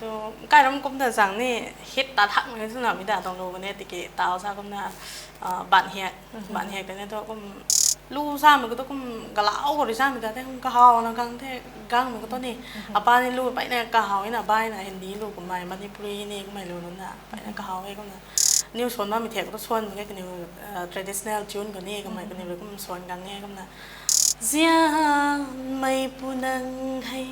또 까이럼 꼼다 장니 hit 다 탁 mới 순나 미다 동로 거네 티게 tao sa 꼼나 bạn hẹt cái này tôi cũng lu sa mà tôi cũng cả lão rồi sa mình thấy không cả hào nó căng thế căng mình có tốt nè à ba này lu bảy này cả hào ấy là ba này hình đi lu của mày Manipuri này của mày lu nó là bảy này cả hào ấy cũng là new xuân mà mình thẹt có xuân cái new traditional tune cái này của mày cái này cũng xuân căng nghe cũng là Zia mây punang hay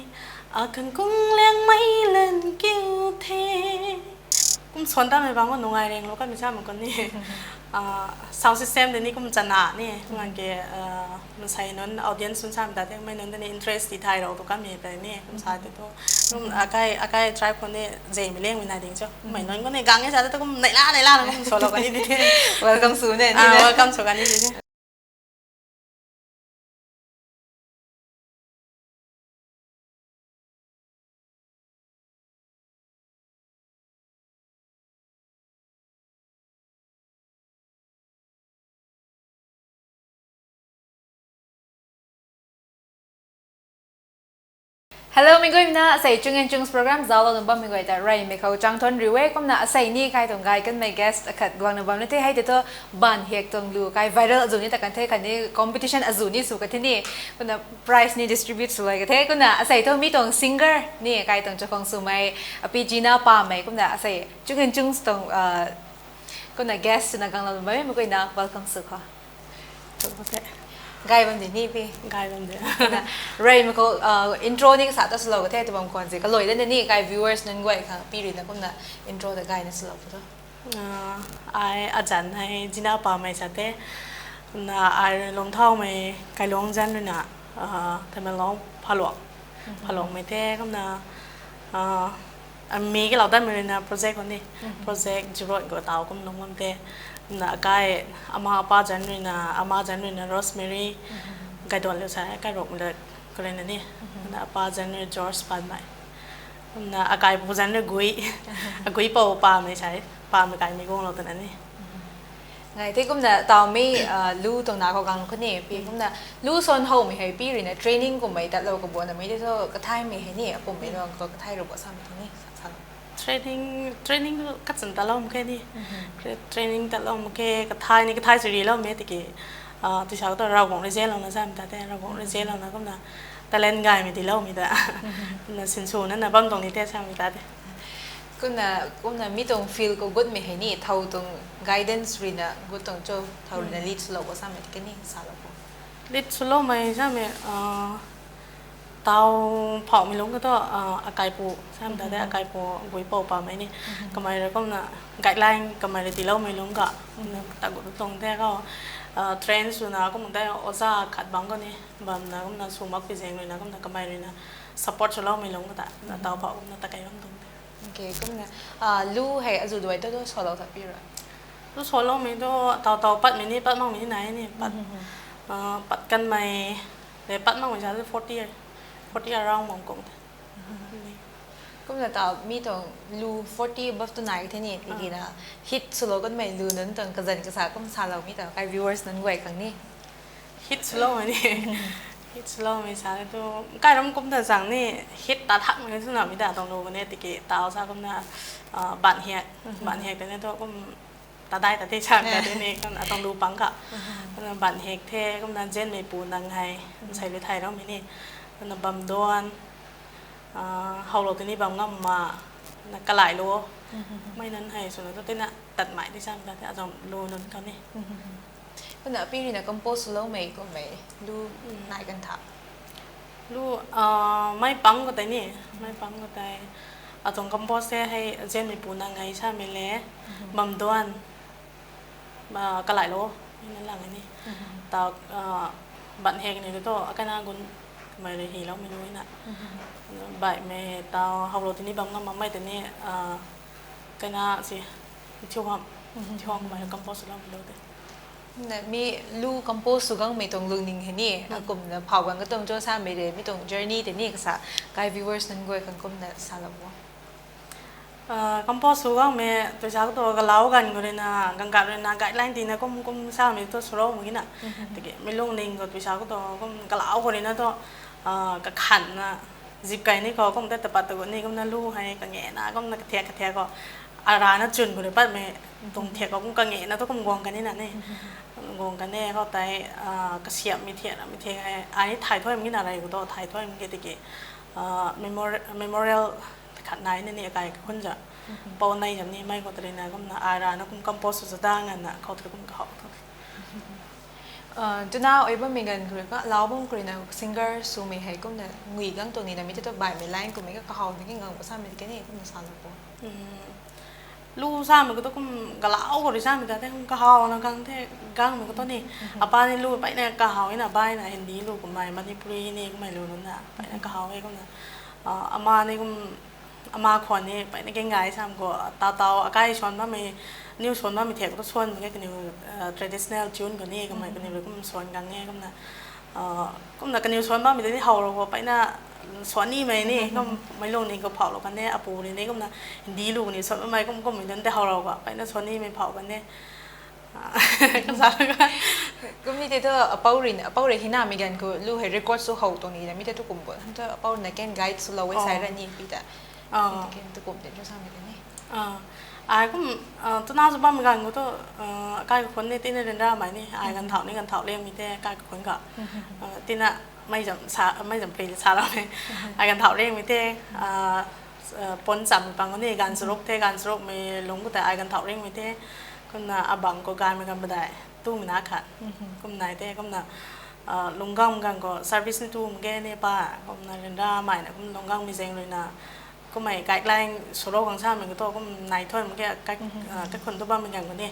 akan kung liang mây lên kêu thế cũng xuân ta mới bằng con nông ai đen lúc cái mình sao mà con nè sound system thì ni cũng chăn nạ nè ngang cái mình xài nó audience xuân sao mình ta thấy mấy nó nên interest thì thay đầu tụi cái mình cái nè cũng xài thì tôi cũng cái tribe con nè dễ mình lên mình này tiếng cho mày nói con này gắng cái sao tôi cũng nảy la nó cũng solo cái gì thế welcome to nè welcome to cái gì thế Hello, mình gọi na say chung and chung's program zalo nung bam mình gọi ta rai mình khâu trang thon riwe kom na say ni kai tong gai kan my guest khat gwang na bam na te hai te to ban hek tong lu kai viral azuni ta kan the kan ni competition azuni su ka the ni kuna prize ni distribute su lai ka the kuna say to mi tong singer ni kai tong chakong su mai api jina pa mai kom na say chung and chung's tong kuna guest na gang la mai mo ko na welcome su kha gai bam ni pi gai bam de rai ma ko intro ni sa ta slow ka the to bam kon je ka loi da ni gai viewers nan goi kha pi ri na kom na intro da gai na slow to ai ajan hai jina pa mai sa te na ai long thau mai kai long jan lu na ta ma long phalong mai te kom na mi cái lão ta mới là project con đi project chụp cái tàu cũng nông lâm te na cái ama apa jan rồi na ama jan rồi na Rosemary cái đoàn liệu sai cái rộng là cái này nè na apa jan rồi George pan mai na cái bu jan rồi gui bao pa mai sai pa mai cái mi gong lo tên này ngày thế cũng là tàu mi lưu tông nào có gang cái này pi cũng là lưu son hậu mi hay pi rồi na training của mấy đặt lâu của buồn là mấy thế thôi cái thai mi hay nè của mấy nó có cái thai rồi của sao mi thế nè training cắt sẵn ta lâu cái đi training ta lâu cái thai xử lý lâu mấy thì từ sau tôi rau cũng dễ lâu nó sao ta thế rau cũng dễ lâu nó cũng là ta lên gai mình thì lâu mình ta là xin số nó là bấm tổng thì thế sao mình ta thế cũng là mi tông feel có good mi hay nè thâu tông guidance rồi na good tông cho thâu là lead slow của sao mi cái nè sao lâu lead slow mày sao mày tao phò mình lúc đó akai pu sao mình thấy akai pu gối bầu pa mấy nè cái mày rồi cũng là guideline cái mày rồi thì lâu mình lúc cả ta cũng tông thế có trend rồi na cũng thấy ở ra khát băng cái nè bầm na cũng là xuống mắc cái gì rồi na cũng là cái mày rồi na support cho lâu mình lúc đó tao phò cũng là ta cái lắm tông ok cũng là lu hay azu đuổi tôi solo thật bi rồi lu solo mình đó tao bắt mình đi bắt mong mình này nè bắt căn mày để bắt mong mình sao 40 around mong cũng là tao mi tông lu 40 above to này thế nhỉ thì là hit solo con mày lu nấn tầng cái dần cái sao cũng sao lâu mi tao cái viewers nấn quay càng nè hit slow này hit slow mình sao tôi cái đó cũng thật rằng nè hit ta thẳng cái số nào mi ta tổng đồ cái này thì cái tao sao cũng là bạn hẹt cái này tôi cũng ta đây ta thấy sao cái này cũng là tổng đồ bằng cả bạn hẹt thế cũng là gen này bù năng hay xài với thầy đó mình nè là bầm đoan hầu đầu tiên bầm ngâm mà là cả lại luôn mấy lần hay số nó tôi tên là tận mãi thì sao ta sẽ dòng luôn nó con này cái nào pi là compose lâu mấy của mấy lu lại gần thảo lu mấy băng của tay nè mấy băng của tay ở trong compose hay gen mình bùn ngày sao mình lé bầm đoan mà cả lại luôn nên là cái này tao bạn hẹn này tôi cái nào cũng mày thì hiểu lắm mình nuôi nè vậy mày tao học rồi thì đi bằng năm mấy thì nè cái nào gì chiêu hòm mày compose lắm đâu đấy nè mi lu compose sugang mấy tông lương ninh thế nè cùng là phao bằng cái tông cho sao mấy đấy mi tông journey thế nè cái sao cái viewers nên gọi cần cùng là sao lắm compose sugang mày tôi sao tôi cái lão gần rồi nè gần cả rồi nè guideline thì nè cũng sao mày tôi solo một cái nè thì cái mấy lương ninh rồi tôi sao tôi cũng cái lão rồi nè tôi cái khăn จิบไก่นี่ก็ก็แต่ปัตตะวันนี่ก็น่าลู่ให้กังเงนะก็น่ากระเทียก็อารานะจุนกูเลยปัดไม่ตรงเทียก็กังเงนะต้องกงกันนี่นะนี่งงกันแน่เขาแต่กระเสียบมีเทียให้อันนี้ถ่ายทอดมันอะไรกูต้องถ่ายทอดมันกี่ตะกี้memorial ขัดไหนนี่ไก่คนจะปนในแบบนี้ไม่ก็ตรีนะก็น่าอารานะก็คอมโพสสุดดังกันนะเขาตรีก็เขาจุน่าไอ้บ้านมีเงินคือก็เล่าบ้างคือนะซิงเกอร์ซูมีให้ก็เนี่ยงุยกังตัวนี้นะไม่ใช่ตัวใบไม่ไล่ก็ไม่ก็เขาไม่ก็เงินภาษาไม่ได้เนี่ยก็มีสารละปนลูซ่ามันก็ต้องกะลาวก็ได้ซ่ามันแต่ก็เฮานะกังที่กังมันก็ต้องนี่อาป้านี่ลูไปเนี่ยกะเฮานี่นะบ้านนะเห็นดีลูกก็ไม่มันนี่ปุรีนี่ก็ไม่รู้นั่นน่ะไปเนี่ยกะเฮาไอ้ก็นะอามานี่ก็อามาขวัญนี่ไปเนี่ยเก่งไงซ่ามก็ตาอากาศชนว่าไม่นิวชนว่าไม่เถียก็ต้องชนมันก็นิวtraditional tune ก็นี่ก็ไม่ก็นิวก็ชนกังเนี่ยก็นะก็นะก็นิวชนว่าไม่ได้ที่เฮาเราไปน่ะสอนนี่ไหมนี่ก็ไม่ลงนี่ก็เผาเรากันเนี่ยอาปูนี่ก็นะดีลูกนี่สอนไม่ก็เหมือนกันแต่เราก็ไปนะสอนนี่ไม่เผากันเนี่ยก็สารก็มีแต่เป้าเรียนที่น่ามีกันคือลูกให้ record สู้เขาตรงนี้นะมีแต่ทุกกลุ่มเปิดทั้งเป้าในแกน guide สู้เราไว้ใช้ระนี่ปีแต่ทุกกลุ่มเด็กทุกสามมีกันนี่ก็ตัวน่าจะบ้ามีกันก็ตัวใกล้กับคนนี่ที่ในเรื่องอะไรนี่กันเถานี่กันเถาเรียงมีแต่ใกล้กับคนก็ที่น่ะไม่จำเป็นชาเราไหมกันเถาเรียงมีแต่ปนจำบางคนนี่การสรุปเท่การสรุปมีลงก็แต่กันเถาเรียงมีแต่ก็น่ะบังก็การมีกันไม่ได้ตู้มีนักขัดก็ไหนแต่ก็น่ะลงก้างกันก็เซอร์วิสนี่ตู้มันแก่เนี่ยป้าก็น่ะเรื่องใหม่นะก็ลงก้างมีเซ็งเลยนะก็ไม่ไกลแรงโซโล่ของชาติมันก็ตัวก็นายทอดมันแค่กับคนตัวบ้านมันอย่างกว่านี้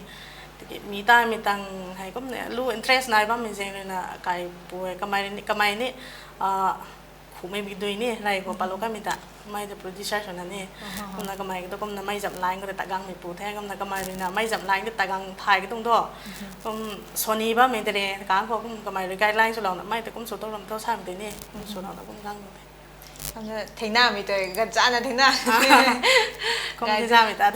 มีได้มีตังให้ก็เนี่ยรู้อินเทรสนายบ้านมันเองเลยนะไก่ป่วยกำไมนี่ขู่ไม่มีด้วยนี่อะไรก็ปลาโลก็มีแต่ไม่จะโปรดิวเซอร์ชนนั่นนี่ก็นะกำไมก็ต้องไม่จับไลน์ก็แต่ตะกังมีปูแท้ก็นะกำไมเลยนะไม่จับไลน์ก็ตะกังไทยก็ต้องตัวก็โซนี่บ้านมันแต่เนี่ยการก็กำไมเลยไกด์ไลน์สุดเราเนี่ยไม่แต่ก็สุดต้องเราต้องใช้มันแต่นี่สุดเราต้องกังก็จะทิ้งหน้ามีตัวกันจ้านะทิ้งหน้าก็ไม่จ้ามีแต่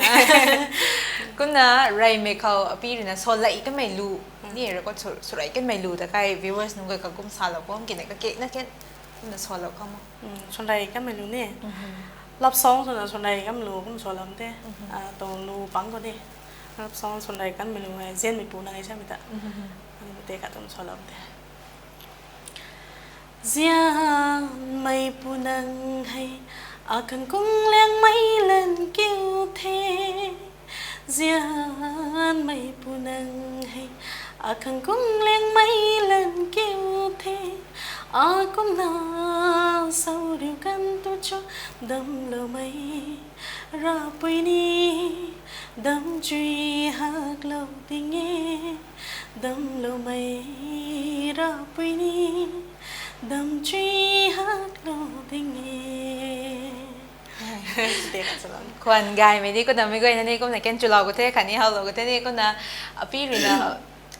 ก็นะไรไม่เขาพี่นะโซล่าอีกก็ไม่รู้นี่เราก็สุดไรก็ไม่รู้แต่ใคร viewers นุ่งก็กุ้มซาเราก็กินอะไรก็เก่งนะแค่น่ะโซล่าเขามั้งชนไรก็ไม่รู้นี่รับซองส่วนชนไรก็ไม่รู้กุ้มโซล่าเต้ตรงรูปังก็ดิรับซองชนไรก็ไม่รู้ไงเจนไม่ปูนั่งไงใช่ไหมแต่เตะกับตรงโซล่าเต้Giang mây punang hay akan kung leng mây lần kêu thế Giang mây punang hay akan kung leng mây lần kêu thế Akom na sau điều kan tu cho đâm lơ mây ra bơi ni đâm truy hạc lâu tình nghe đâm lơ mây ra bơi ni đâm truy hát lo tình nghe คนกายไม่ดีก็ทำไม่ได้นั่นนี่ก็ในแกนจุฬาก็เท่ขันนี้เขาเราก็เท่นี่ก็นะพี่หรือนะ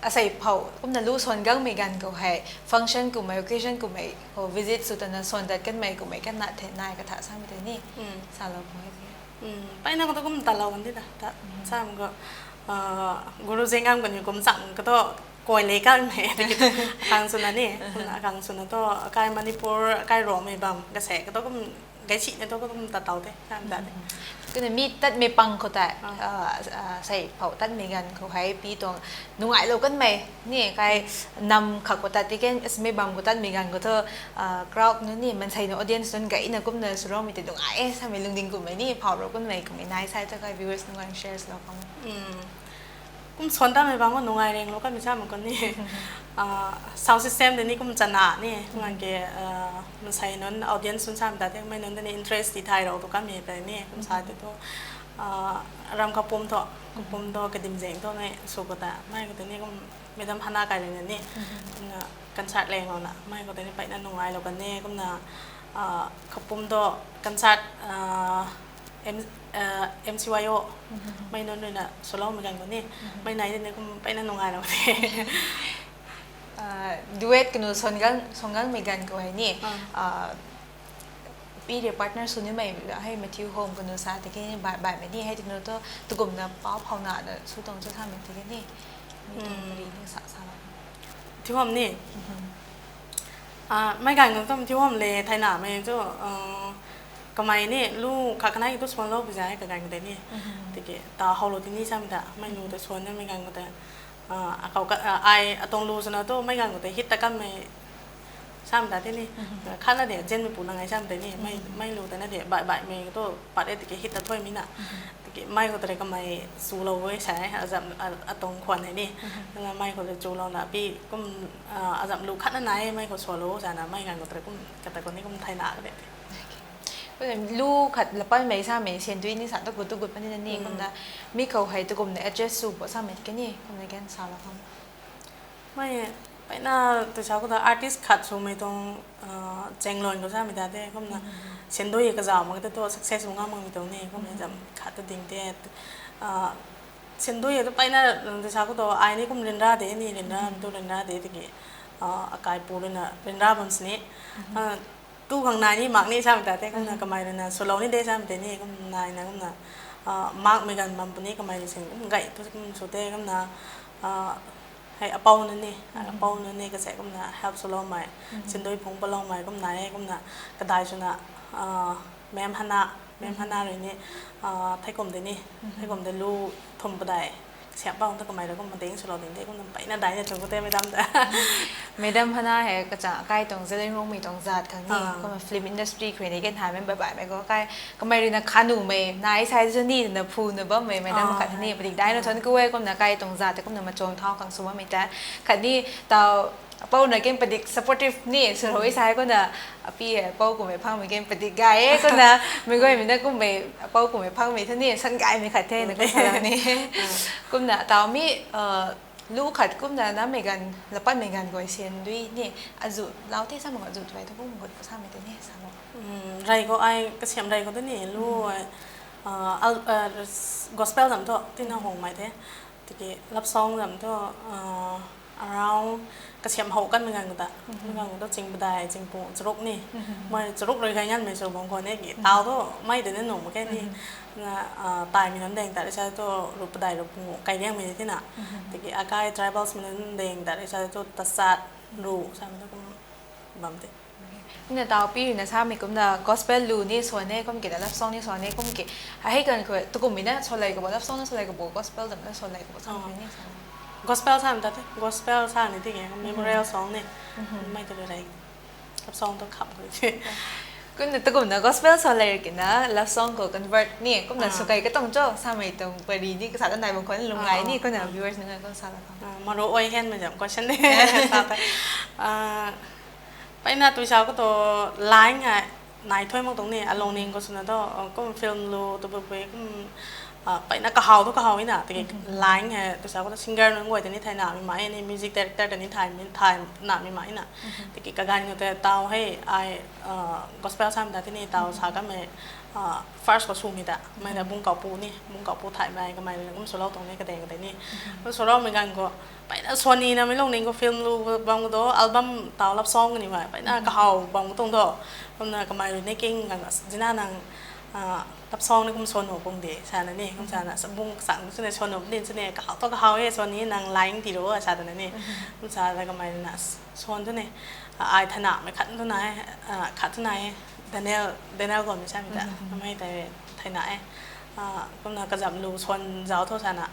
อาศัยเผาก็นะรู้ส่วนก็มีกันก็ให้ฟังก์ชันก็ไม่โอเคชั่นก็ไม่ก็วิสิตสุดนะส่วนแต่กันไม่ก็ไม่กันนัดเทนายก็ถ่ายซ้ำไปนี่สารพัดไปนั่นก็ต้องตลอดที่นะซ้ำก็กูรู้เรื่องกันอยู่กรมสั่งก็ต้องกอยเล็กกันไหมกางสุนันนี่กางสุนันตัวกายมณีปูร์กายรอไม่บังกระแสก็ต้องกายฉีดเนี่ยต้องตัดเตาเต้ทำได้ก็เนี่ยมีตัดมีปังเขาแต่ใส่เผาตัดมีกันเขาให้ปีตรงนุ่งไอเรากันไหมนี่ใครนำขับตัดที่แกนไม่บังเขาตัดมีกันก็เธอกรอกนู้นนี่มันใส่ในออเดียนส่วนไก่เนี่ยก็เนี่ยสุดยอดมีแต่นุ่งไอทำไมลุงดิงกูไม่นี่เผาเรากันไหมกูไม่นายใส่จะใคร viewers นุ่งไอ shares เราเขาก็ส่วนตั้งในบางวันนุ่งไอเองเราก็ไม่ใช่เหมือนกันนี่sound system เดี๋ยวนี้ก็มันจะหนานี่งานเกี่ยมันใส่นั้น audience ส่วนใหญ่แต่ไม่นั้นใน interest ที่ไทยเราตัวก็มีแต่นี่ก็ใช่ตัวรำกระปุ่มตัวกระดิ่งเสียงตัวนี้สุกแต่ไม่ก็ตัวนี้ก็ไม่ทำพันหน้าไกลเลยนี่กันชัดแรงเราน่ะไม่ก็ตัวนี้ไปนั่นนุ่งไอเรากันนี่ก็น่ะกระปุ่มตัวกันชัดMCYO ไม่นอนเลยนะโซโล่เหมือนกันคนนี้ไม่ไหนเนี่ยก็ไปนั่นนงไงแล้วเนี่ยดูเอทกันนู่นส่งกันเหมือนกันก็ไอ้นี่ปีเดียร์พาร์ทเนอร์ส่วนนี้ไม่ให้มาทิวโฮมกันนู่นซะแต่แค่บ่ายไม่นี่ให้ถึงนู่นตัวกลุ่มเนี่ยป้าเผาหนาเนี่ยสู้ตรงจะทำเหมือนที่นี่มีตรงรีนี่สะสางทิวโฮมนี่ ไม่กันก็ต้องที่ว่ามันเลยไทยหนาไม่จ้ะก็ไม่เนี่ยลูกข้าคณะอยู่ตัวส่วนโลกไปใช่กับกันก็ได้เนี่ยแต่ก็ตาเขาโรที่นี่ใช่ไหมแต่ไม่รู้แต่ส่วนนั้นไม่กันก็แต่เขาก็ตรงรู้สนะตัวไม่กันก็แต่ฮิตแต่กันไม่ใช่ไหมแต่ที่นี่ขั้นละเดี๋ยวเจนไม่ปูนังไงใช่ไหมแต่นี่ไม่รู้แต่นั่นเดี๋ยวบ่ายไม่ก็ตัวปัดแต่ก็ฮิตแต่ถ้วยมิน่ะแต่ก็ไม่ก็แต่ก็ไม่สู้เราไว้ใช่อาจจะตรงควรไหนนี่แล้วไม่ก็จะจูเราน่ะพี่ก็อาจจะรู้ขั้นไหนไม่ก็ชัวร์รู้ใช่นะไม่กันก็แต่คนนี้ก็ไทยหนาก็ได้ลูกขัดละปั้นไม่ทราบไม่เชียนด้วยนี่สัตว์ตุกุดปั้นนี่คนน่ะมีเขาให้ตุกุมใน address สูบทราบไหมกันนี่คนในแกนสารคำไม่ไปน่าตัวชาวก็ตัว artist ขัดสูไม่ต้องเจงลอยก็ทราบไม่ได้แต่ก็น่ะเชียนด้วยก็จะมันก็ตัว success ของมันมีตรงนี้ก็ไม่จำขัดตัวดิ่งแต่เชียนด้วยตัวไปน่าตัวชาวก็ตัวไอ้นี่ก็เรียนได้เดี๋ยวนี่เรียนได้ตัวเรียนได้เดี๋ยวตะกี้อากาศปูเลยนะเรียนได้บนสนิตู้ข้างในนี่มักนี่ใช่ไหมแต่ก็น่ะก็ไม่เลยนะส่วนเรานี่ได้ใช่ไหมแต่นี่ก็นายนะก็น่ะมักเหมือนกันมันปุ่นนี่ก็ไม่ได้สิ่งก็ไก่ตัวสุดเต้ก็น่ะให้อเป้านั่นนี่อเป้านั่นนี่ก็ใส่ก็น่ะ help ส่วนเราใหม่เช่นโดยพงปลองใหม่ก็นายก็น่ะกระไดชนะแม่พันนาเลยนี่ไทยกลมเดี๋ยวนี้ไทยกลมเดี๋ยวรู้ทมปได้เสียบ้างแต่ก็ไม่แล้วก็มาเด้งส่วนเราเด้งก็นำไปน่าได้เนี่ยจนก็เต้ไม่ดำแต่ไม่ดำพนาเหก็จะใกล้ตรงจะได้ร่วมมีตรงจัดครั้งนี้ก็มาฟิล์มอินดัสทรีครีเอทีฟกันถ่ายไม่บ่อยๆไม่ก็ใกล้ก็ไม่รู้นะขาหนูไม่นายใช้จะนี่นะพูนนะบ่ไม่ดำขัดที่นี่ปฏิได้นะฉันก็เว้ยก็นะใกล้ตรงจัดแต่ก็นะมาโจงท้องกังสุวรรณไม่ได้ขัดนี่ตาเป้าหน่อยเกมปฏิ supportive นี่ส่วนหัวใจก็นะพี่เป้ากูไม่พังไม่เกมปฏิไกก็นะไม่ก็ไม่ได้ก็ไม่เป้ากูไม่พังไม่ท่านี่ฉันไกไม่ขัดเท่นะก็ทำนี่ก็นะตามีลูกขัดก็นะไม่กันแล้วปั้นไม่กันก็เชียนด้วยนี่อาจุเราที่สมองอาจุอะไรทุกคนก็ทราบไม่ได้นี่สมองไรก็ไอ้ก็เชียมไรก็ตัวนี้ลูกgospel จำตัวที่น่าหงไหมเท่ที่เกี่ยรับซองจำตัวaround กระเชียมหกกันเหมือนกันก็แต่เหมือนกันก็จริงบันไดจริงปูจรุกนี่ไม่จรุกเลยใครยันไม่สูบบางคนเนี่ยกี่เตาตัวไม่เดินหนุ่มแค่นี้นะตายมีน้ำแดงแต่ได้ใช้ตัวรูปบันไดรูปปูไก่เลี้ยงมีที่น่ะแต่กี่อากาศ tribals มีน้ำแดงแต่ได้ใช้ตัวตัดสัตว์รูใช่ไหมตัวก็บัมติเนี่ยตาปีนะทราบมีก็นะ gospel ลูนี่ส่วนนี้ก็มีกี่รับซองนี่ส่วนนี้ก็มีกี่ให้กันคือตุกุมมีนะส่วนอะไรก็บอกรับซองนั่นส่วนอะไรก็บอก gospel แต่นั่นส่วนอะไรก็บอกส่วนนี้ gospel ใช่ไหมแต่ gospel ใช่นี่ที่ไง memorial song เนี่ยไม่ตัวอะไรรับซองต้องขับเลยก็เนี่ยตุกุมนะ gospel ส่วนอะไรกันนะรับซองก็ convert นี่ก็นะสุกัยก็ต้องโจ้สมัยตรงปรีนี่ก็สาวคนไหนบางคนลงไลน์นี่ก็เนี่ย viewers นึงก็สาวละครับมารู้โอ้ยเห็นเหมือนกับฉันเนี่ยไปน่าตัวเช้าก็ตัวไลน์ไงนายถ้วยมองตรงนี้อารมณ์นี้ก็สุนัขก็ฟิล์มรูตัวเบก็ไปนักข่าวทุกข่าวนี่นะแต่ไลน์ไงตัวเช้าก็ซิงเกิลนึงไว้แต่นี่ไทยหนามีไหมนี่มิวสิกดีเรคเตอร์แต่นี่ไทยหนามีไหมน่ะแต่กิจการก็แต่เตาให้ไอ้gospel ซ้ำแต่ที่นี่เตาสาก็ไม่first ก็ชูมีแต่ไม่แต่บุ้งเก่าปูนี่บุ้งเก่าปูถ่ายไปก็ไม่ก็โซโล่ตรงนี้ก็แดงก็แต่นี่ก็โซโล่เหมือนกันก็ไปน่ะส่วนนี้นะไม่ลงนี่ก็ฟิล์มรูบางตัวอัลบั้มเตารับซองกันนี่ว่าไปน่ะข่าวบางตรงตัวก็น่ะก็ไม่รู้ในกิ้งกันก็จีน่านางรับซองนี่ก็ชนหัวปงเดชชานั่นนี่ก็ชาน่ะบุ้งสั่งชนชนหัวดินชนเนี่ยข่าวตัวข่าวส่วนนี้นางไลน์ที่รู้ชาตัวนั้นนี่ก็ชาแล้วก็ไม่น่ะชนตัวนี้ไอ้ถนัดไม่ขัดตัวไหนขัดตัวไหนเดนเนลก่อนไม่ใช่ไหมแต่ไม่แต่ไทยไหนก็น่ากระจำรูชนเจ้าโทษชนะ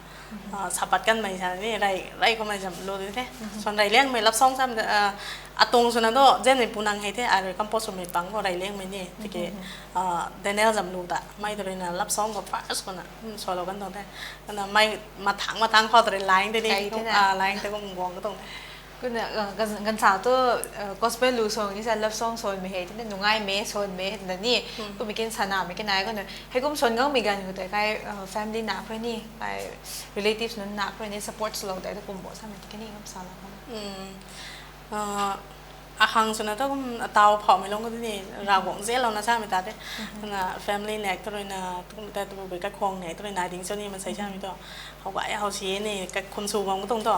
สับปัดกันไม่ใช่นี่ไรก็ไม่จำรูเลยแท้ชนไรเลี้ยงไม่รับซองซ้ำตรงส่วนนั้นก็เจนในปูนังให้แท้อะไรก็พอสมัยปังก็ไรเลี้ยงไม่นี่ที่เกเดนเนลจำรูแต่ไม่ตัวนี้นะรับซองก็ฟาสคนน่ะชนเรากันตรงแท้ก็น่ะไม่มาทั้งพอตัวไลน์ได้ดิไลน์แต่ก็งงก็ตรงก็เนี่ยกันสาวตัว gospel ลูซองนี่จะรับซองโซนไม่เห็นที่นั่นหนุ่งง่ายเมย์โซนเมย์แต่นี่ก็มีกินสนามมีกินไหนก็เนี่ยให้กุ้มโซนก็มีกันอยู่แต่ใคร family หนักเพื่อนนี่ใคร relatives นั้นหนักเพื่อนนี่ support เราแต่ถ้ากลุ่มบอกสมัยที่นี่ก็สาวแล้วหังส่วนนั้นต้องเตาเผาไม่ลงก็ที่นี่เราหวังเสียเรานะใช่ไหมตาเด้นะ family เนี่ยตัวเลยนะแต่ตัวไปกับควงเนี่ยตัวเลยนายดิ้งเจ้านี่มันใส่ใช่ไหมตัวเขาไหวเขาชี้นี่กับคนสูงมันก็ตรงต่อ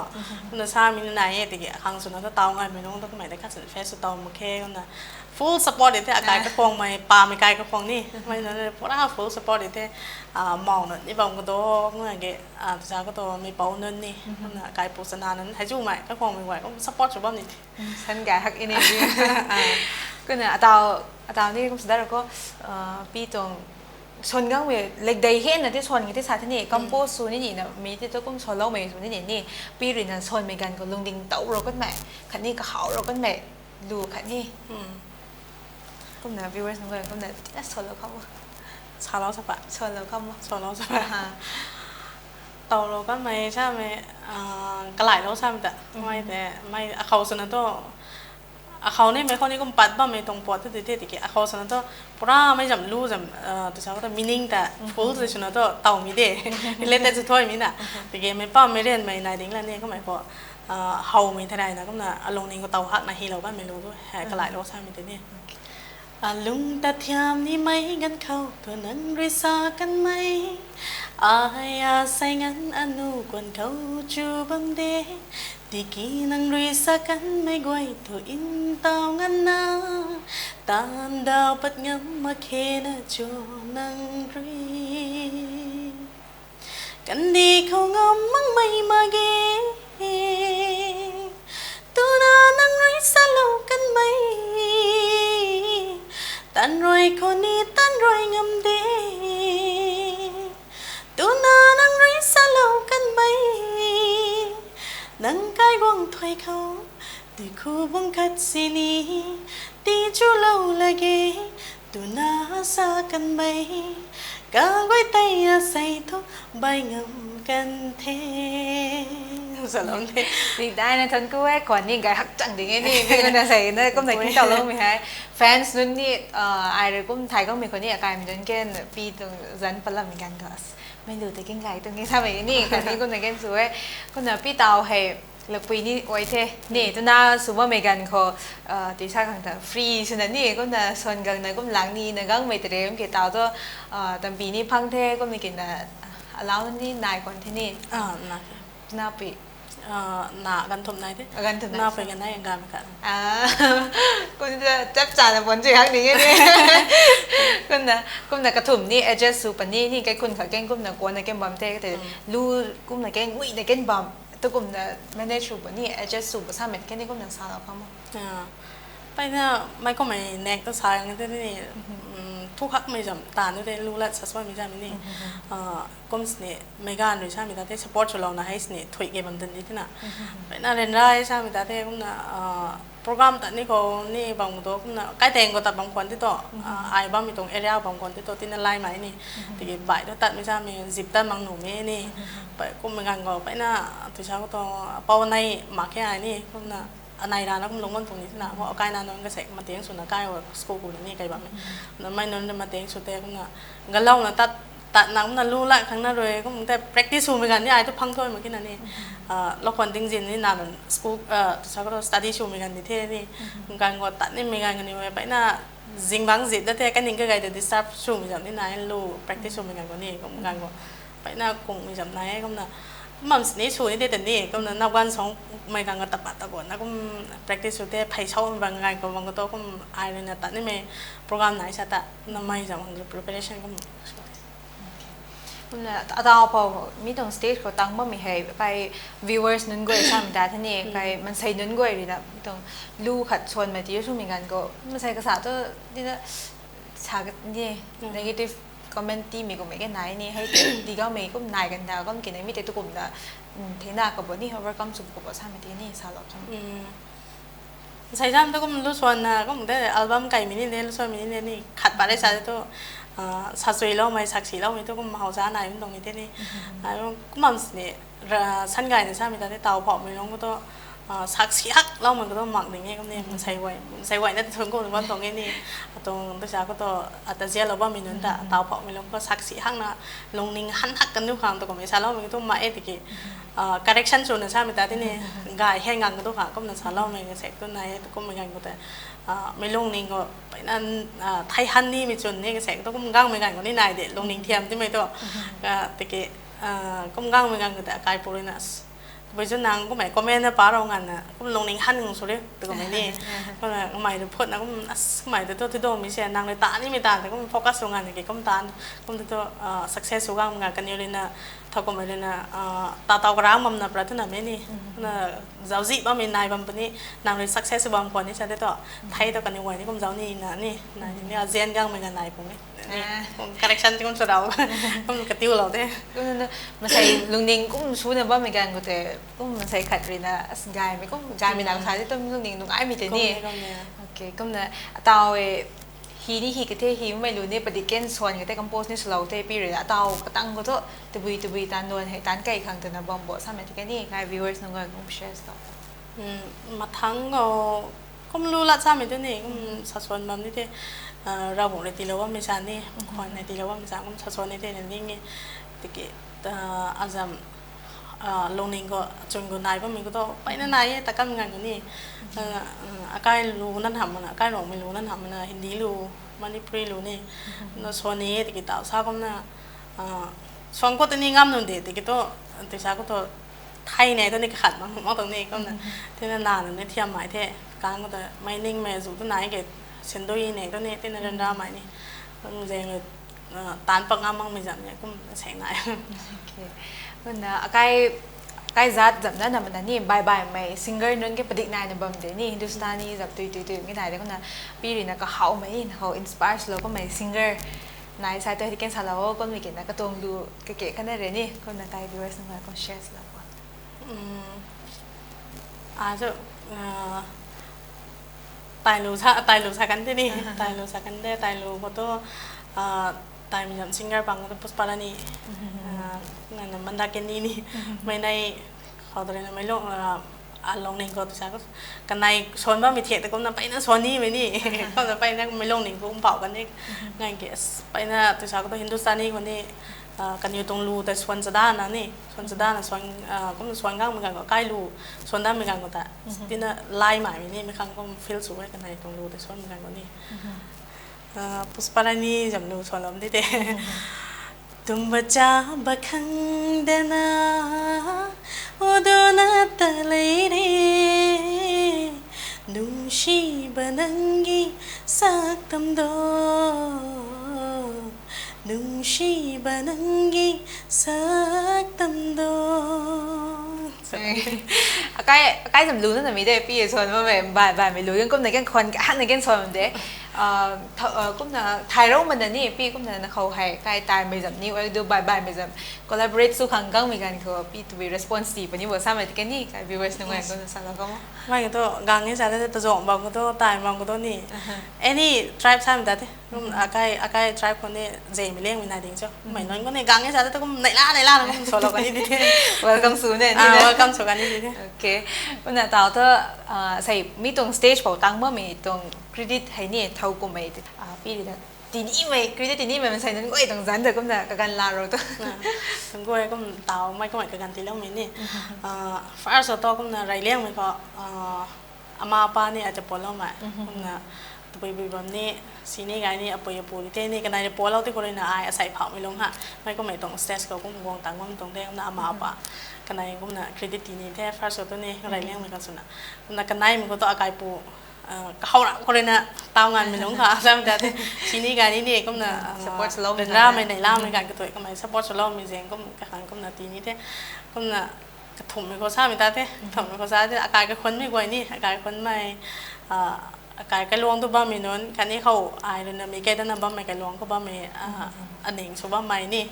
นะใช่มีนายแต่กี่หังส่วนนั้นต้องเตาไงไม่ลงต้องหมายถึงขั้นสุดเฟสตอมโอเคก็นะ full support เดี๋ยวอากาศกับควงไม่ปาไม่ไกลกับควงนี่ไม่นั่นเลยเพราะว่า full support เดี๋ยวมองเนี่ยนี่บางก็ตัวเมื่อกี้ตัวก็ตัวไม่เป้าเนินนี่นะกายปุษณานั้นให้จู่ใหม่ก็ควงไม่ไหวก็ support ชุบบ้านนี่ฉันแกฮักอิน นี่ก็เนี่ยตาวนี่ก็สุดท้ายเราก็ปีตรงชนก็มีเล็กใดเห็นนะที่ชนกันที่สาธารณะกัมพูสูนี่นะมีที่ตัวก็ชนเราไม่สูนี่นี่ปีรินะชนเหมือนกันก็ลงดิ่งเต้าเราก็แม่ขันนี่ก็เขาเราก็แม่ดูขันนี่ก็เนี่ยวิวเวอร์สก็เนี่ยชนเราเขาชาเราสปะชนเราเขาชนเราสปะเต่าเราก็ไม่ใช่ไหมกระไหลเราใช่ไหมแต่ไม่เขาสนันตัวเขาเนี่ยไม่เขานี่ก็ปัดบ้างไม่ตรงปอดที่ที่ที่เขาสนันตัวปราไม่จำรู้จำตัวชาวก็แต่มินิ่งแต่ฟูลที่สนันตัวเต่ามีเด้เล่นแต่สุดท้ายมีน่ะแต่เกมไม่ป้าไม่เล่นไม่นายดิ้งแล้วเนี่ยก็หมายความเขาไม่เท่าไรนะก็น่ะลงนี่ก็เต่าหักนะฮีเราก็ไม่รู้ด้วยกระไหลเราใช่ไหมแต่เนี่ยลุงแต่ยามนี้ไม่กันเขาตัวนั้นริษากันไหมใส่งั้นอนุกวนเขาจูบังเดติกีนังริษากันไม่กวยตัวอินเต้างั้นนะตามดาวปัดงำมาเคนะโจนังรีกันดีเขางอมมั่งไม่มาเกตัวนังริษาเรากันไหมตันรอยคนนี้ตันรอยงำเดตัวนังริษาเรากันไหมนังกายวงถอยเขาตีคู่บังคัดสินีตีจูเราละเกตัวนาสากันไหมกางไว้ใต้ใส่ทุกใบงำกันเทสลองเทดีได้นะท่านก็ว่าก่อนนี่ไงฮักจังดีไงนี่มีคนจะใส่เนี่ยก็ไม่คิดต่อเรื่องไหมฮะแฟนส์นุ่นนี่ไอเลยก็ไทยก็มีคนนี่อาการเหมือนกันปีตรงจันปลาเหมือนกันก็ไม่ดูแต่กิ้งไก่ตรงนี้ทำแบบนี้กันนี่คนไหนกันสวยคนไหนพี่เตาให้หลักปีนี้ไว้เท่นี่ตัวน่าสูว่าไม่กันเขาตีชากันแต่ฟรีฉะนั้นนี่ก็น่าส่วนกันนะก็หลังนี้นะก็ไม่แต่เรื่องเกี่ยวกับตัวแต่ปีนี้พังเท่ก็มีกินนะแล้วนี่นายคนที่นี่น่าปีหนากันทุบนายที่น่าไปกันได้ยังการเหมือนกันก็จะจับจ่ายแต่ผลจริงครั้งนี้นี่ก็น่ะกระถุมนี่เอเจสูปันนี่แกคุณเขาแกงก็น่ะกวนในแกงบอมเท่แต่รู้ก็น่ะแกงวิ่งในแกงบอมตัวก็น่ะไม่ได้สูปันนี่เอเจสูภาษาเม็ดแค่นี้ก็น่ะสาเราเข้ามาไปเนี่ยไม่ก็ไม่แนกตัวสายกันที่นี่ทุกครั้งไม่จำตาเนี่ยได้รู้แล้วสัสว่ามีใช่ไหมนี่ก็มีเนี่ยไม่การหรือใช่ไหมแต่สปอร์ตชลองนะให้เนี่ยถอยเกมมันเดินที่น่ะไปน่าเรียนได้ใช่ไหมแต่ก็น่ะโปรแกรมแต่นี่ก็นี่บางตัวก็น่ะใกล้แต่งก็ตัดบางคนที่ตัวไอ้บ้างมีตรงเอเรียบางคนที่ตัวที่นั่นไล่ไหมนี่แต่ก็บ่ายตัวตัดไม่ใช่มีziпตันบางหนุ่มนี่ไปก็เหมือนกันก็ไปน่ะตัวเช้าก็ตัวเป้าในหมากแค่ไอ้นี่ก็น่ะอันไหนร้านแล้วก็ลงมันตรงนี้ที่น่ะเพราะเอาใกล้นานนอนก็เสกมาเตียงสุดนะใกล้ว่าสกูกูนี่ใกล้แบบนี้แล้วไม่นอนมาเตียงสุดแต่ก็น่ะงั้นเราน่ะตัดหนังมันรู้ละครั้งนั้นเลยก็มันแต่ practice สูงเหมือนกันที่ไอ้ทุกพังถ้วยเหมือนกันนี่เราควรจริงๆนี่นานสกูใช้ก็ study สูงเหมือนกันที่นี่การก็ตัดนี่เหมือนกันกันนี่ไปน่ะจริงบางสิ่งแต่กันนี่ก็ไกลแต่ disturb สูงเหมือนกันที่ไหนรู้ practice สูงเหมือนกันก็นี่ก็การก็ไปน่ะคงมีจำไหนก็น่ะมันนี่ช่วยนี่แต่นี่ก็นับวันสองไม่กันก็ตัดปัดตะกอนนะก็ practice สุดแต่ไพ่เช่าบางงานก็บางก็โตก็ไอ้เนี่ยตัดนี่ไม่โปรแกรมไหนใช่แต่นั่นไม่จำมัน preparation ก็คุณตาพอมีตรง stage ก็ตั้งบ่มีให้ไป viewers นึงก็ใช่ไหมแต่ท่านี่ไปมันใส่นึงก็เลยนะตรงลู่ขัดชนมาที่ช่วงมีกันก็มันใส่กระสาตัวนี่นะฉากนี่ negative comment ที่มีก็ไม่กันไหนนี่ให้ดีก็ไม่ก็นายกันดาวก็กินในมิติตุกุมนะเทน่ากับบ่นี่เขาว่าก็สุกกับบ่ใช่ไหมที่นี่สาวหลับใช่ไหมใช่จ้าตัวก็มันรู้ส่วนนะก็มันได้อัลบั้มไก่มินิเนี่ยรู้ส่วนมินิเนี่ยนี่ขัดไปได้ใช่ตัวสักส่วนเราไม่สักสีเราไม่ตัวก็มาเอาซะไหนมันตรงนี้ที่นี่ก็มันเนี่ยชั้นไก่เนี่ยใช่ไหมแต่ที่เตาเผาไม่ลงก็ตัวสักสีฮักเรามันก็ต้องหมักอย่างเงี้ยก็เนี่ยมันใส่ไว้นั่นถึงก็ถึงว่าตรงนี้นี่ตรงตัวจ้าก็ตัวอัตเจียเราว่ามีนั่นแต่เตาเผาไม่ลงก็สักสีฮักนะลงนิ่งหันฮักกันด้วยความตัวก็ไม่ใช่เราไม่ต้องมาติกี้correction ส่วนนั้นใช่ไหมแต่ที่นี่กายแห้งกันก็ตัวค่ะก็มันใช่เราไม่เสกตัวไหนก็ไม่กันก็แต่ไม่ลงนิ่งก็ไปนั่นไทยฮันนี่มีจนนี่ก็เสกตัวก็มันก้างไม่กันก็นี่นายเด็ดลงนิ่งเทียมที่ไม่ตัวก็ติกี้ก็มันก้างไม่กันก็แต่กายโพลินัส bây giờ nàng cũng mày comment nó phá đâu ngàn à cũng lồng nính hăn ngùng số đấy từ của mày đi còn là mày được phốt nó cũng mày từ tôi đồ mình sẽ nàngเลยตานี่ไม่ตาแต่ก็ focus ตรงงานอย่างก็ตาก็ตัว success สุดงานกันอยู่เลยนะถ้าก็ไม่เลยนะตาตากระมัมนะประเทศนั้นไม่นี่นะเจ้าจีบ้ามีนายบ้างปนี่นางเลย success บ้างปนี่ใช่ได้ตัวไทยตัวกันอยู่ไว้นี่ก็เจ้านี่นะนี่นายนี่เซียนยังไม่กันนายผมนี่ correction ที่ผมจะเราผมกระติ้วเราได้ก็มาใส่ลุงนิงก็ชูเนี่ยบ้าเหมือนกันก็แต่ก็มาใส่ขัดเลยนะกายไม่ก็กายไม่นานท้ายที่ต้นลุงนิงลุงไอ้มีแต่นี่โอเคก็เนี่ยตาวฮีนี่ฮีก็เทฮีไม่รู้เนี่ยปฏิเกณฑ์ส่วนก็เทคอมโพสเนี่ยสโลว์เทปีเลยตาวก็ตั้งก็ตัวตุยตันโดนให้ตันไก่ขังตัวน่ะบอมบ่สามารถที่แค่นี้กาย viewers นึงก็ผมแชร์ต่อมาทั้งก็ไม่รู้ละสามารถตัวนี้ก็สัดส่วนแบบนี้ที่เราบอกในตีเราว่าไม่ใช่นี่คนในตีเราว่าไม่ใช่ก็สัดส่วนในที่นี่นี่ตะกี้อาจจะลงนิ่งก็จนก็นายว่ามันก็ต้องไปนั่นนายแต่ก็งานกันนี่อาการรู้นั่นทำมันอาการหลงไม่รู้นั่นทำมันฮินดีรู้มันนี่ปรีรู้นี่ส่วนนี้ตะกี้ต่างชาติก็น่ะส่วนก็ตัวนี้งามนุ่นเด็ดตะกี้ตัวตะกี้ก็ตัวไทยเนี่ยตัวนี้ขัดมันมองตรงนี้ก็น่ะที่นั่นนานนี่เทียมหมายเท่การก็แต่ไม่นิ่งไม่สูตัวไหนเกิดเช่นตัวนี้เนี่ยตัวนี้ที่นั่นดราม่านี่มันจะยังตานปังงามมั่งไม่จำเนี่ยก็แสงไหนก็นะcái giá giảm đó là mình đã nhìn bài bài mày singer nên cái bật này là bầm thế này Hindustani giảm tùy cái này đấy con là pi là có hậu mấy hậu inspire lo có mày singer này sai tôi thì cái sao là con mình kể là cái tuồng lu cái này đấy nè con là cái viewers là con share là con chứ tài lù sa cái này tài lù sa cái đây tài lù có to tài mình làm singer bằng cái Pushparaniนั่นมันได้แค่นี้นี่ไม่ได้เขาตัวนี้ไม่ลงลงหนึ่งก็ตัวช้าก็กันในชนว่ามีเทียแต่ก็นั่นไปนั่นชนนี่ไม่นี่ก็จะไปนั่นไม่ลงหนึ่งก็เผากันนี่ง่ายเกสไปนั่นตัวช้าก็ตัวฮินดูสตานีคนนี้กันอยู่ตรงรูแต่ชนจะด้านนะนี่ชนจะด้านชนก็ชนก้างเหมือนกันก็ใกล้รูชนด้านเหมือนกันก็แต่ที่นั่นไล่หมายไม่นี่ไม่ครั้งก็ฟีลสวยกันในตรงรูแต่ชนเหมือนกันก็นี่Pushparani jam lu solam di te tum baca bakang dana odona talaire nungshi banangi saktam do nungshi banangi saktam do cái dầm lún là mấy đây bây giờ mà về bài mấy lún cũng này cái con cả này cái son đấy cũng là thái rau mình là ní bây cũng là khâu hay cái tài mấy dầm nhiều ai đưa bài mấy dầm collaborate su hàng gang mình gan có be to be responsive nhưng mà sao mà cái ní cái viewers nó nghe con sao nó không mai cái to gang ấy sao đấy to rộng bằng cái to tài bằng cái to ní any tribe sao mình ta thế cũng cái tribe con này dễ mình lên mình này tiếng cho mày nói con này gang ấy sao đấy cũng nảy la nó cũng solo cái gì thế welcome su này welcome su cái gì thế okวันนั้นตาวเธอใส่มีตรง stage เป่าตังเมื่อมีตรง credit ให้เนี่ยเท่ากับไม่ปีนี้ทีนี้ไม่ credit ทีนี้มันใส่นั่นก็ไอ้ตรงนั้นแต่ก็มันกันลาเราตัวตรงก็ไอ้ก็มันตาวไม่ก็ไม่กันทีแล้วมีนี่first ตัวก็มันไรเลี้ยงมันก็อามาป้านี่อาจจะปวดแล้วไหมก็มันตัวไปแบบนี้ซีนี่ไงนี่เอาไปปูนี่เท่นี่กันในปวดแล้วที่คนเลยนะไอ้ใส่เผาไม่ลงฮะไม่ก็ไม่ตรง stage ก็คงวงตังว่ามันตรงได้ก็มันอามาป้ากันในก็มันเครดิตนี้แท้ฟาร์สตัวนี้ไรเลี้ยงเหมือนกันสุนัขมันกันในมันก็ต้องอาการปูเขาละคนเลยนะเตางานมันน้องค่ะใช่ไหมแต่ทีนี้การนี้ก็มันเป็นล่าไม่ในล่าในการกระตุ้นก็ไม่สปอร์ตสโลว์มีเสียงก็การก็มันทีนี้แท้ก็มันกระถุมไม่ก็ทราบไม่ได้แท้ถุมไม่ก็ทราบแต่อาการก็คนไม่กว่านี่อาการคนไม่อาการก็ลวงตัวบ้ามีน้นการนี้เขาอายเลยนะมีแก่ด้านบ้าไม่แก่ลวงก็บ้าไม่อันหนึ่งสุบ้าไม่นี่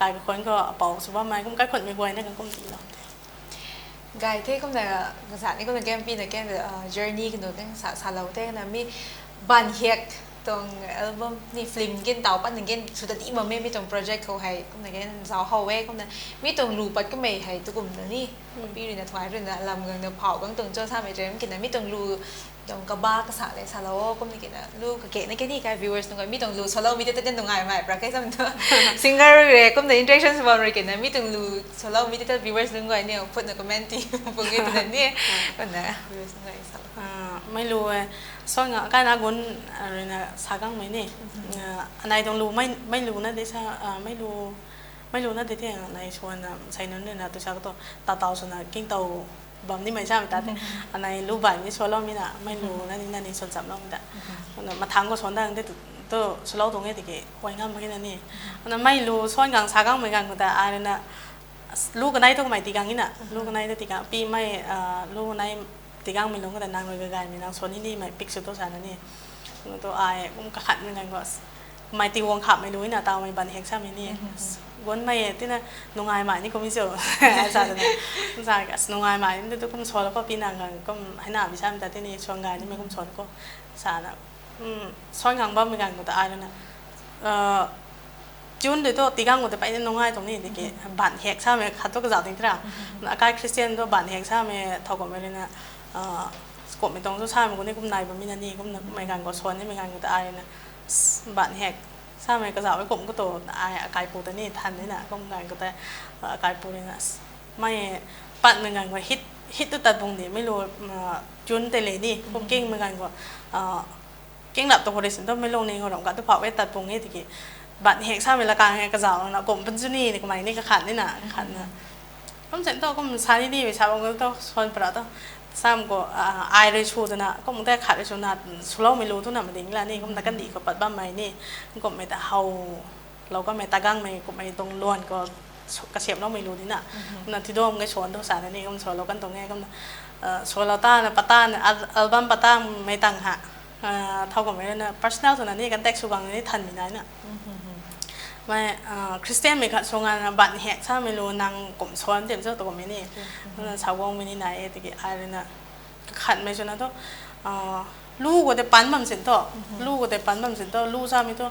กายคนก็เป่าสุบ้าไม้ก็ใกล้คนไม่กวยนั่นก็ตีเรากายที่ก็แต่ภาษานี่ก็เป็นแกมปีแต่แกมjourney กันตัวแกมสาเราแต่นะมีบันเฮียกตรงอัลบั้มนี่ฟิล์มกินเต่าปั้นหนึ่งกินสุดที่มันไม่มีตรงโปรเจกต์เขาให้ก็แต่แกมสาวเขาเว้ก็แต่มีตรงรูปัดก็ไม่ให้ตัวกลุ่มนี่ปีนี้นะทวายเรื่องนะลำเงินเนื้อเผาก็ตรงเจ้าท่าไม่เจอไม่กินนะมีตรงรูตรงกระบะกระสาเลยสาเราก็มีกันนะลูกเก๋ในแค่นี้การ viewers ตรงกันมีตรงรูสาเรามีแต่เต้นตรงไหนไหมประเภทสมัยตัว singer เลยก็แต่ interaction สบายเลยกันนะมีตรงรูสาเรามีแต่ viewers ตรงไหนเนี่ยพูดในคอมเมนต์ที่พวกนี้ตรงนั้นเนี่ยก็นะ viewers ตรงไหนสาเราไม่รู้ส่วนการนักบุญอะไรนะสากังไหมนี่อันไหนตรงรูไม่รู้นะดิฉันไม่รู้ ไม่รู้นะที่ในชวนใช้นั้นเนี่ยนะตัวชาวก็ตัวตาสนะกิ้งเตาบอมนี่ไม่ใช่แต่อันในรูปแบบนี้ชวนเราไม่น่ะไม่รู้นั่นนี่ชวนจับเราไม่ได้มาทั้งก็ชวนได้ตั้งแต่ตัวชวนเราตรงนี้ติเกไว้งามเมื่อกี้นั่นนี่อันนั้นไม่รู้ชวนกังชากังเหมือนกันแต่อะไรนะลูกกันได้ตัวใหม่ตีกังนี่น่ะลูกกันได้ตัวตีกังปีไม่ลูกกันได้ตีกังไม่ลงก็แต่นางเลยกายมีนางชวนนี่ใหม่ปิกสุดตัวชานั่นนี่ตัวไอ้ผมกระขัดเหมือนกันก็ไม่ตีวงขับไม่รู้นี่น่ะตาไม่บันเฮกใช่ไหมนี่วันไม่ที่นั่นนุ่งไงใหม่นี่ก็ไม่เจออาจารย์เนี่ยอาจารย์ก็นุ่งไงใหม่นี่ตัวก็ชวนแล้วก็ปีนางกันก็ให้หน้าไม่ใช่แต่ที่นี่ชวนงานนี่ไม่ก็ชวนก็สารอ่ะชวนงานบ้างเหมือนกันก็แต่อะไรนะจุนเดี๋ยวตัวตีกังก็แต่ไปนุ่งไงตรงนี้ที่เกี่ยบันเฮกใช่ไหมขัดตัวก็จะติดที่ละอาการคริสเตียนตัวบันเฮกใช่ไหมเท่ากับไม่เลยนะกบไม่ตรงตัวใช่ไหมคนนี้ก็นายแบบมินานี่ก็ไม่กันก็ชวนนี่ไม่กันก็แต่อะไรนะบันเฮกใช่ไหมก็จะไว้กลมก็ตัวไอ้กายปูแต่นี่ทันนี่นะก็งานก็แต่กายปูนี่นะไม่ปัดเหมือนกันว่าฮิตตัวตัดตรงนี้ไม่รู้จุนแต่เลยนี่ก็เก่งเหมือนกันก็เก่งหลับตัวคนเดียวต้องไม่ลงในหัวหลงกันตัวเผาไว้ตัดตรงนี้ตะกี้บัดเหตุใช่ไหมละการก็จะนะกลมเป็นจุนี่นี่ก็ไม่นี่ก็ขันนี่นะขันนะก็เสร็จตัวก็มันใช้นี่ไปใช้บางก็ต้องชนประตัวซ้ำก็ไอเลยชูตัวน่ะก็มึงได้ขาดเลยชูน่ะชูเราไม่รู้ทุกน่ะมันดิ้งแล้วนี่ก็มันตะกันดีก็ปัดบ้านใหม่นี่ก็ไม่แต่เฮาเราก็ไม่ตะกังไม่ก็ไม่ตรงล้วนก็กระเสียบเราไม่รู้นี่น่ะนั่นที่โดมก็ชวนทุกสารนี่ก็ชวนเรากันตรงนี้ก็ชวนเราต้านปัตตานอัลบั้มปัตตานไม่ตั้งหะเท่ากับไม่ได้นะ personal ตัวนั้นนี่กันแตกชูกังนี่ทันมีได้น่ะไม่คริสเตียนไม่ขัดชงงานบัตรแหกถ้าไม่รู้นางกลมช้อนเต็มเจ้าตัวไม่นี่ชาววงไม่นี่ไหนตะกี้อะไรนะขัดไม่ชนะตัวลูกก็ได้ปั้นมั่มเส้นตัวลูกก็ได้ปั้นมั่มเส้นตัวลูกซาไม่ตัว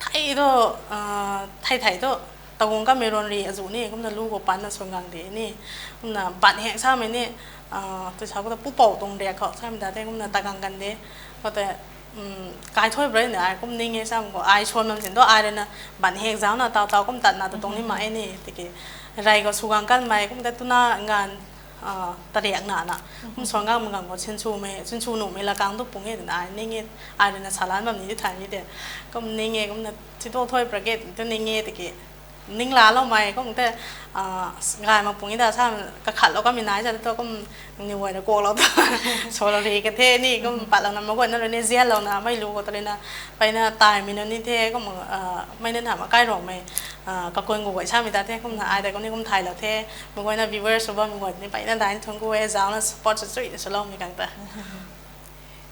ไทยตัวไทยตัวตะกงก็ไม่รอนรีอาจูนี่ก็มันลูกก็ปั้นชงงานเดนี่ก็มันบัตรแหกถ้าไม่นี่ตัวชาวก็จะปุ๊บเป่าตรงเดียเขาใช่ไหมแต่ก็มันตะกังกันเดก็แต่กายช่วยบริเนี่ยไอ้ก็นิ่งไงซ้ำก็ไอ้ชวนมันเห็นตัวไอ้เลยนะบันเฮกเจ้าน่ะเตาก็ตัดน่ะตรงนี้มาไอ้นี่ตะกี้ไรก็สู้กันกันไหมก็แต่ตัวน่างานตะเรียกหนาน่ะผมสอนกันเหมือนกันก็เช่นชูหนุ่มเวลากลางตัวปุ่งเงี้ยแต่ไอ้นิ่งเงี้ยไอ้เลยนะสารแบบนี้ที่ถ่ายนี่เดียก็นิ่งเงี้ยก็มันที่ตัวถ้วยประเกตตัวนิ่งเงี้ยตะกี้นิ่งล้าเราไหมก็แต่งานมาปุ่งนี่แต่ถ้าก็ขัดเราก็มีน้อยจะตัวก็มันอยู่ไว้แล้วโกเราตัวโชว์เราดีกันเท่นี่ก็ปัดเรานำมาวันนั้นเราเนี่ยเสียเรานะไม่รู้ก็ตอนนี้นะไปนะตายมีนั่นนี่เท่ก็มึงไม่ได้ถามว่าใกล้หรอกไหมก็ควรกูไว้ช่างมีแต่เท่ก็มึงไอ้แต่ก็นี่ก็มึงไทยเราเท่มึงไว้นะวิวเวอร์สว่ามึงไว้นี่ไปนั่นได้ทั้งกูไว้จ้าวนะสปอร์ตสตรีทสโลมีกันแต่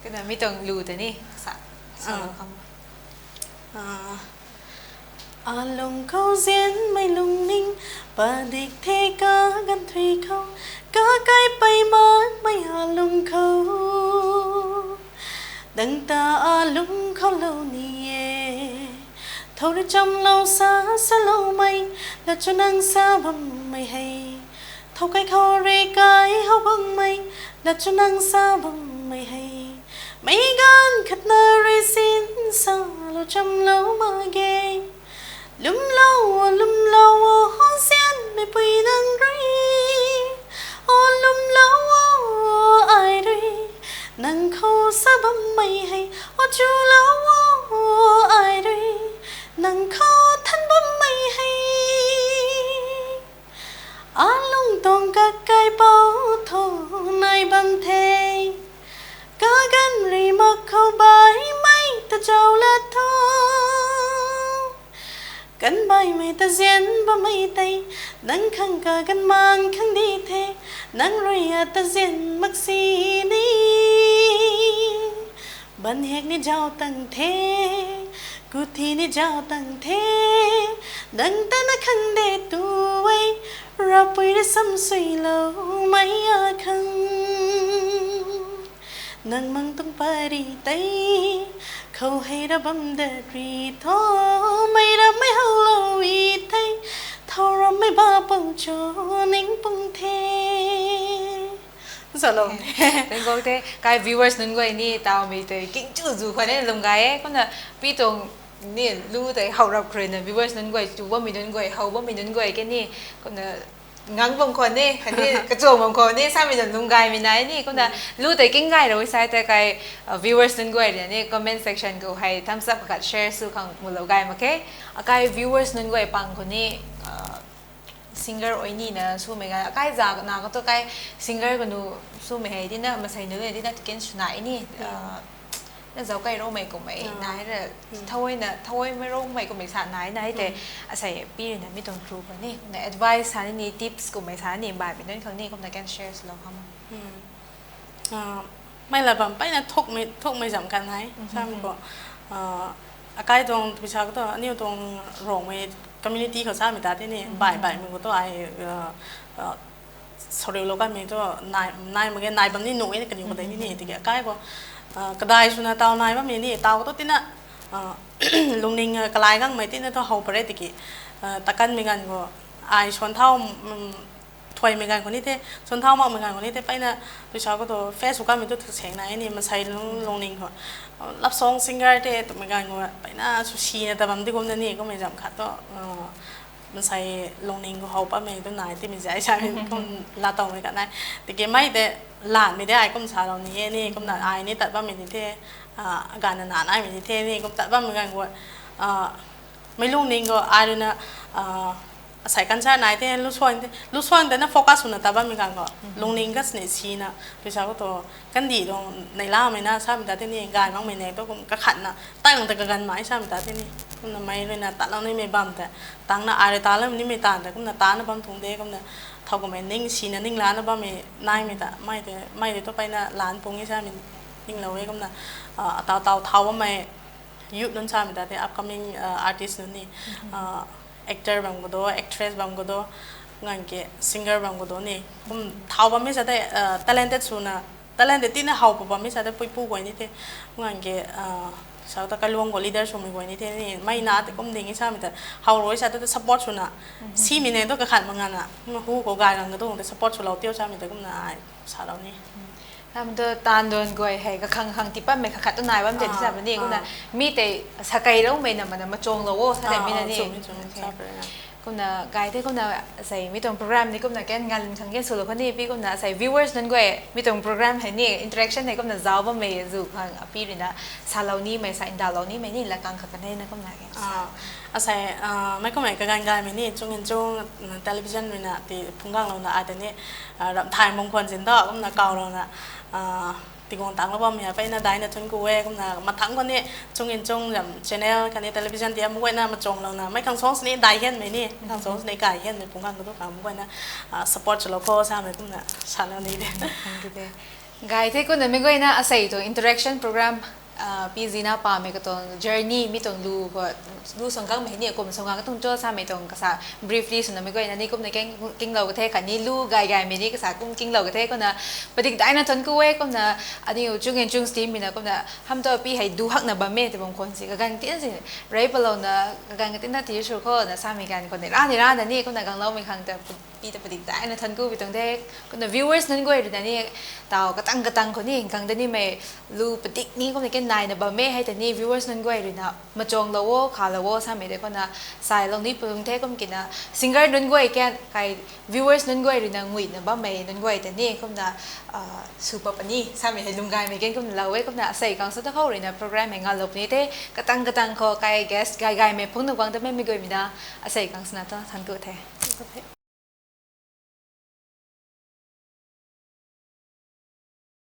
ก็น่ะไม่ต้องรู้แต่นี่สักอารมณ์เขาเสียนไม่ลงนิ่งปาดิกเทกากันทวีเขาก็ใกล้ไปมันไม่อารมณ์เขาดังตาอารมณ์เขาเหล่านี้เท่าได้จำเราซาสโลไม่และจะนั่งซาบังไม่ให้เท่าใกล้เขาเรกายเขาบังไม่และจะนั่งซาบังไม่ให้ไม่กันขัดนาเรสินซาเราจำเรามาเกยลุ่มเล่าห้องเสียนไม่ไปนั่งรีลุ่มเล่าไอ้รีนั่งเขาสะบัมไม่ให้จูเล่าไอ้รีนั่งเขาทันบัมไม่ให้ลงตรงกับไก่เป่าทองในบัมเทก็กันรีมักเขาใบไม่แต่เจ้าละทองกันใบไม่แต่เสียนบ่ไม่ไตนั่งข้างกากันมันข้างดีเทนั่งรอยแต่เสียนมักสีนี้บันเฮกนี่เจ้าตั้งเทกูที่นี่เจ้าตั้งเทดังแต่นักขังเดตัวไว้เราไปได้ซ้ำสุยเราไม่อาคังนั่งมังต้องไปดีไตเขาให้ระบำเดิดรีท้อไม่รับไม่เฮาเราอีไทยเท่าเราไม่บ้าปังโจนิ่งปังเทสโลเป็นก็เทกาย viewers นั่นก็ไอ้นี่ตาวมีแต่กิ้งจู่จู่คนนี้ลงไงก็น่ะพี่ตรงนี่รู้แต่เฮารับเครนน่ะ viewers นั่นก็จู่ว่ามีนั่นก็เฮาว่ามีนั่นก็แค่นี้ก็น่ะงั้นบางคนนี่คันนี้กระโจมบางคนนี่สามีจะลุงไก่มีไหนนี่ก็น่ะรู้แต่กิ้งไก่เราใช้แต่ไก่ viewers นั่นก็ไอ้นี่ comment section ก็ให้ทำซับกับ share สู่ของมูลไก่มาแค่ไก่ viewers นั่นก็ไอ้ปังคนนี้ singer โอ้ยนี่นะสู้ไม่กันใกล้จากนาก็ตัวใกล้ singer กันดูสู้ไม่ให้ที่น่ะมาใส่เนื้อที่น่ะที่เก่งสุดไหนนี่นั่นเจ้าใกล้โรไม่ก็ไม่นายแต่ถ้าไว้น่ะถ้าไว้ไม่โรไม่ก็ไม่สานายแต่อาศัยปีเนี่ยไม่ต้องครูกันนี่ใน advice สารนี่ tips ก็ไม่สารนี่บ่ายเป็นเรื่องครั้งนี้ก็ในการ share สโลว์เข้ามาไม่ละแบบไปนะทุกไม่สำคัญให้ใช่ไหมก็อาการตรงพิชาก็ตัวนี่ตรงโรงไม่คอมมูนิตี้เขาสร้างมีแต่ที่นี่บ่ายมันก็ตัวไอ้สโลว์โลกันมีตัวนายมันก็นายแบบนี้หนุ่ยนี่กันอยู่คนเดียวนี่ที่แกใกล้ก็กระไดสุนัขตาวนายว่ามีนี่ตาวก็ตัวที่น่ะลุงนิงกระไลกังไม่ที่น่ะตัวเขาไปได้ที่กี่ตะกันมีกันก็ไอ้ชนเท่าถอยมีกันคนนี้เท่ชนเท่ามากมีกันคนนี้เท่ไปน่ะตัวชาวก็ตัวเฟซบุ๊กก็มีตัวเสียงไหนนี่มันใช้ลุงนิงเขารับส่งซิงเกิลเท่ตัวมีกันก็ไปน่ะสุชีเนี่ยแต่บางทีก็มันนี่ก็ไม่จำกัดตัวมันใส่ลงนิ่งเขาป้าเมย์ตัวนายที่มีใจใช่ไหมก็ลาตองไปกันได้แต่เกมไม่แต่หลานไม่ได้ก็มันชาเรานี่ก็มันไอ้นี่ตัดป้าเมย์ที่เท่อาการนานไอ้เมย์ที่เท่นี่ก็ตัดป้าเมย์กันก็ไม่ลูกนิ่งก็ไอ้ด้วยนะใส่กันใช่นายที่ลูกชวนแต่น่าโฟกัสสุดนะตัดป้าเมย์กันก็ลงนิ่งก็สนิทชีนะพี่ชายก็ตัวกันดีตรงในล่าไม่น่าใช่ไหมแต่ที่นี่กายมั่งไม่แน่ตัวก็ขัดนะตั้งแต่กันไม้ใช่ไหมแต่ที่นี่ก็ไม่เลยนะตัดเราไม่ไม่บัมแต่ตั้งน่ะอะไรตาแล้วมันนี่ไม่ตาแต่ก็น่ะตาน่ะบัมถุงเด็กก็น่ะเท่ากับไม่นิ่งชีนะนิ่งร้านน่ะบัมไม่นายไม่แต่ไม่เลยตัวไปน่ะร้านปงนี่ใช่ไหมนิ่งเราเองก็น่ะเท่าว่าไม่ยุคนั้นใช่ไหมแต่ที่ upcoming artist นั่นนี่actor บางคนด้วย actress บางคนด้วยงานเกี่ย singer บางคนด้วยนี่ผมเท่าว่าไม่ใช่ได้ talented สุดนะ talented ที่น่ะเขาบอกว่าไม่ใช่ได้ปุ๊บกว่านี่ที่งานเกี่ยชาวตะการลวงกับ leader ชมกว่านี่ที่นี่ไม่น่าแต่ก็ไม่ดีใช่ไหมแต่เขารู้ใช่แต่ support สุดนะซีมีเนี่ยต้องกระขันบางงานอ่ะมันหูก็กายกันก็ต้องแต่ support สุดเราเที่ยวใช่ไหมแต่ก็น่าสาเรานี่ถ้ามันตัวตาโดนกวยให้ก็คังที่ป้าไม่ขัดตัวนายว่ามันจะที่สับนี่ก็นะมีแต่สกายแล้วไม่น่ะมันมาจงเราโว้ถ้าแต่ไม่นั่นนี่ก็นะกายที่ก็นะใส่มีตรงโปรแกรมนี่ก็นะแกนงานทั้งแกนสุดคนนี้พี่ก็นะใส่ viewers นั่นก็มีตรงโปรแกรมให้นี่ interaction ให้ก็นะจ้าว่าไม่จู่ข้างพี่เลยนะซาเรานี่ไม่ใส่ดาวเรานี่ไม่นี่ละกังขัดกันได้นะก็นะแกอาศัยไม่ก็หมายกันได้ไหมนี่จงทีวีนี่นะที่พุ่งกลางเรานะอาจจะนี่ถ่ายมงคลสินต่อก็นะเก่าเรานะตีกงตังแล้วว่ามีไปนะได้นะจนกูเว้ก็นะมาทั้งคนนี้จงแบบchannelคันนี้ทีวีที่มันไว้นะมาจงเรานะไม่คังสองนี่ได้เห็นไหมนี่คังสองนี่ไก่เห็นในพุ่งกลางก็ต้องการไว้นะ support เราก็ใช่ไหมก็นะชาแล้วนี่เด้ไกด์ที่ก็นะไม่ก็นะอาศัยตัว interaction program ปีจีน่าป่าไม่ก็ต้อง journey มีต้องดูสงกังไม่เนี่ยกลุ่มสงกังก็ต้องโจ้ซาไม่ต้องก็ซา briefly ส่วนนั้นไม่ก็นะนี่ก็ในกิ้งเราก็เท่กันนี่ลูกไก่ไม่นี่ก็ซากิ้งเราก็เท่ก็นะปฏิกิริยานั้นก็เว้ก็นะอันนี้จุงสตีมมีนะก็นะทำตัวปีให้ดูหักนะบะเม่แต่บางคนสิก็การที่นั่นสิไรเปล่านะการที่นั่นที่ชูเขานะซาไม่กันคนในร้านนี่ก็นะกังเราไม่คังแต่ปีแต่ปฏิกิริยานั้นก็ไปตรงเด็กก็นะ viewers นั้นก็อยู่ในนี้แต่กระตังคนนี้กังแต่นี่ไม่รู้ปฏินี่ก็ในกันนายนะบะเม่ให้แต่นี่ viewers นั้นก็อยู่นะมาจงเราว่าข่าวเราว่าซาไม่ได้ก็นะสายลงนี้เพิ่งเท่ก็มีนะ singer นั้นก็แค่ใคร viewers นั้นก็อยู่นะงุยนะบะเม่นั้นก็แต่นี่ก็นะsuper ปนี่ซาไม่ให้ลุงกายไม่เก่งก็เราเว้ก็นะใส่กังสุดเขาเลยนะโปรแกรมแห่งงานลบนี้เท่กระตังเขาใคร guest กายไม่พุ่งนึกวังแต่ไม่ก็มีนะใส่กังสนาตัวทันกูเท่